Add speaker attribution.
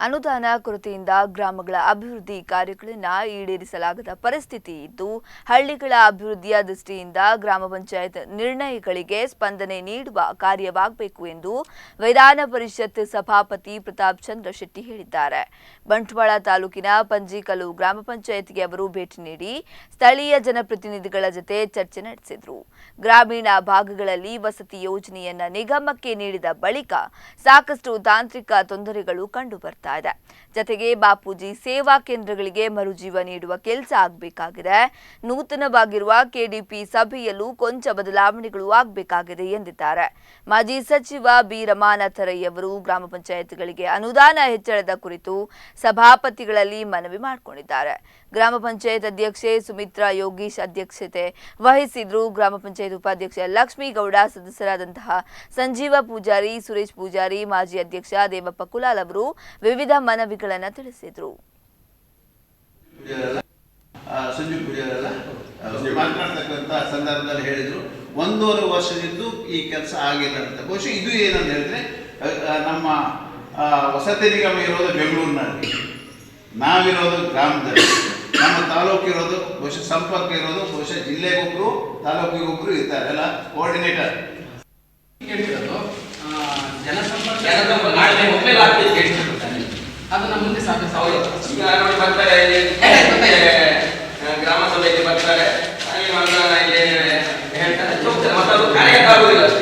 Speaker 1: ಅನುದಾನ ಕೊರತೆಯಿಂದ ಗ್ರಾಮಗಳ ಅಭಿವೃದ್ಧಿ ಕಾರ್ಯಗಳನ್ನು ಈಡೇರಿಸಲಾಗದ ಪರಿಸ್ಥಿತಿ ಇದ್ದು ಹಳ್ಳಿಗಳ ಅಭಿವೃದ್ಧಿಯ ದೃಷ್ಟಿಯಿಂದ ಗ್ರಾಮ ಪಂಚಾಯತ್ ನಿರ್ಣಯಗಳಿಗೆ ಸ್ಪಂದನೆ ನೀಡುವ ಕಾರ್ಯವಾಗಬೇಕು ಎಂದು ವಿಧಾನ ಪರಿಷತ್ ಸಭಾಪತಿ ಪ್ರತಾಪ್ ಚಂದ್ರ ಶೆಟ್ಟಿ ಹೇಳಿದ್ದಾರೆ. ಬಂಟ್ವಾಳ ತಾಲೂಕಿನ ಪಂಜಿಕಲ್ಲು ಗ್ರಾಮ ಪಂಚಾಯತ್ಗೆ ಅವರು ಭೇಟಿ ನೀಡಿ ಸ್ಥಳೀಯ ಜನಪ್ರತಿನಿಧಿಗಳ ಜೊತೆ ಚರ್ಚೆ ನಡೆಸಿದರು. ಗ್ರಾಮೀಣ ಭಾಗಗಳಲ್ಲಿ ವಸತಿ ಯೋಜನೆಯನ್ನ ನಿಗಮಕ್ಕೆ ನೀಡಿದ ಬಳಿಕ ಸಾಕಷ್ಟು ತಾಂತ್ರಿಕ ತೊಂದರೆಗಳು ಕಂಡುಬರುತ್ತವೆ. ಜತೆಗೆ ಬಾಪೂಜಿ ಸೇವಾ ಕೇಂದ್ರಗಳಿಗೆ ಮರುಜೀವ ನೀಡುವ ಕೆಲಸ ಆಗಬೇಕಾಗಿದೆ. ನೂತನವಾಗಿರುವ ಕೆಡಿಪಿ ಸಭೆಯಲ್ಲೂ ಕೊಂಚ ಬದಲಾವಣೆಗಳು ಆಗಬೇಕಾಗಿದೆ ಎಂದಿದ್ದಾರೆ. ಮಾಜಿ ಸಚಿವ ಬಿ ರಮಾನಾಥ ರೈ ಅವರು ಗ್ರಾಮ ಪಂಚಾಯತ್ಗಳಿಗೆ ಅನುದಾನ ಹೆಚ್ಚಳದ ಕುರಿತು ಸಭಾಪತಿಗಳಲ್ಲಿ ಮನವಿ ಮಾಡಿಕೊಂಡಿದ್ದಾರೆ. ಗ್ರಾಮ ಪಂಚಾಯತ್ ಅಧ್ಯಕ್ಷೆ ಸುಮಿತ್ರಾ ಯೋಗೀಶ್ ಅಧ್ಯಕ್ಷತೆ ವಹಿಸಿದ್ರು. ಗ್ರಾಮ ಪಂಚಾಯತ್ ಉಪಾಧ್ಯಕ್ಷೆ ಲಕ್ಷ್ಮೀಗೌಡ, ಸದಸ್ಯರಾದಂತಹ ಸಂಜೀವ ಪೂಜಾರಿ, ಸುರೇಶ್ ಪೂಜಾರಿ, ಮಾಜಿ ಅಧ್ಯಕ್ಷ ದೇವಪ್ಪ ಕುಲಾಲ್ ಅವರು ವಿವಿಧ ಮನವಿಗಳನ್ನು ತಿಳಿಸಿದರು.
Speaker 2: ಮಾತನಾಡ್ತಕ್ಕಂಥ ಸಂದರ್ಭದಲ್ಲಿ ಹೇಳಿದ್ರು 1.5 ವರ್ಷದಿಂದ ಈ ಕೆಲಸ ಆಗಿಲ್ಲ ಅಂತ. ಬಹುಶಃ ಇದು ಏನಂತ ಹೇಳಿದ್ರೆ ನಮ್ಮ ವಸತಿ ನಿಗಮ ಇರೋದು ಬೆಂಗಳೂರಿನಲ್ಲಿ, ನಾವಿರೋದು ಗ್ರಾಮದಲ್ಲಿ, ನಮ್ಮ ತಾಲೂಕು ಇರೋದು ಬಹುಶಃ ಸಂಪರ್ಕ ಇರೋದು ಬಹುಶಃ ಜಿಲ್ಲೆಗೊಬ್ರು ತಾಲೂಕಿಗೊಬ್ರು ಇರ್ತಾರೆ ಅಲ್ಲ, ಕೋಆರ್ಡಿನೇಟರ್
Speaker 3: ಅದು ನಮ್ಮ ಮುಂದೆ
Speaker 4: ಗ್ರಾಮ ಸಭೆಗೆ ಬರ್ತಾರೆ, ಹೇಳ್ತಾರೆ, ಮತ್ತದು ಕಾರ್ಯಕ್ಕಾಗುವುದಿಲ್ಲ.